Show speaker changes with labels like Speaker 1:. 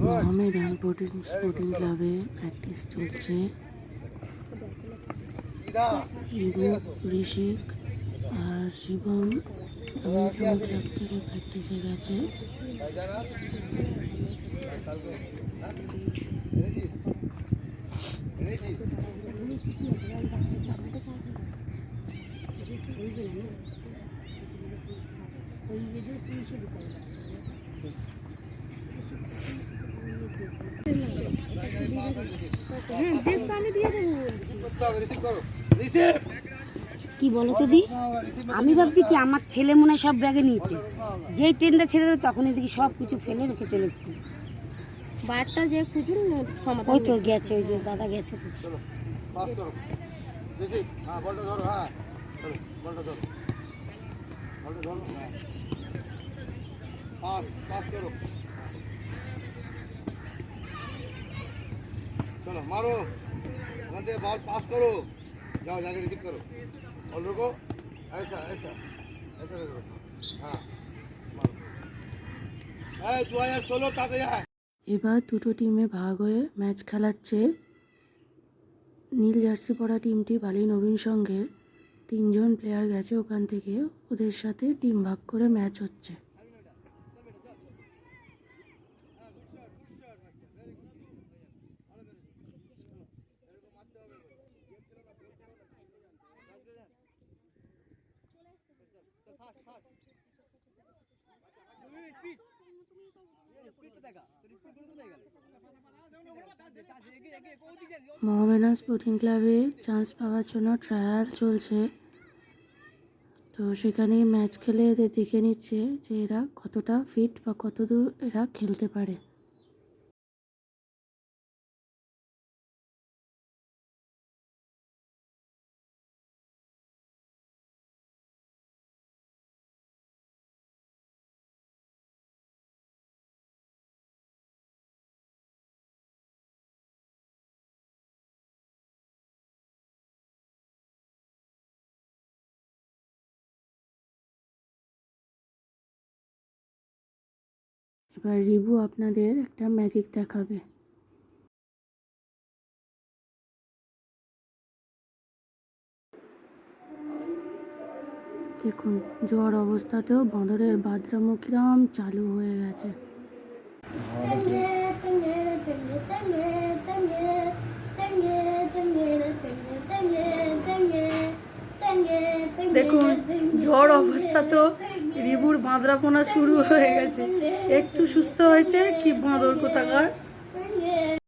Speaker 1: Mohammedan sporting ক্লাবে practice চলছে। ইরু, ঋষিক আর Shivam American club থেকে প্র্যাকটিসে গেছে।
Speaker 2: কি বলো তো দি, আমি ভাবছি কি আমার ছেলে মনে হয় সব ব্যাগে নিয়েছে। যেই ট্রেনটা ছেড়ে দেবে তখনই দেখি সব কিছু ফেলে রেখে চলে এসছে। বারটা যে খুঁজুন ওই তো গেছে, ওই যে দাদা গেছে।
Speaker 3: चलो मारो, बॉल पास करो, जाओ जाके रिसीव करो और रुको, ऐसा ऐसा ऐसा करो, हाँ मारो। तू यार सोलो ताते यार।
Speaker 1: এবার দুটো টিমে ভাগ হয়ে ম্যাচ খেলাচ্ছে। নীল জার্সি পরা টিমটি বালি নবীন সঙ্গে 3 জন প্লেয়ার গেছে ওখান থেকে, ওদের সাথে টিম ভাগ করে ম্যাচ হচ্ছে। মোহামেডান স্পোর্টিং ক্লাবে চান্স পাওয়ার জন্য ট্রায়াল চলছে, তো সেখানে ম্যাচ খেলে এদের দেখে নিচ্ছে যে এরা কতটা ফিট বা কতদূর এরা খেলতে পারে। এবার রিভু আপনাদের একটা ম্যাজিক দেখাবে। দেখুন, জ্বর অবস্থাতেও বাঁদরের বাদরামো কিরম চালু হয়ে গেছে। দেখুন, জ্বর অবস্থাতেও রিভুর বাঁদরাপোনা শুরু হয়ে গেছে। একটু সুস্থ হয়েছে কি বাঁদর কোথাকার।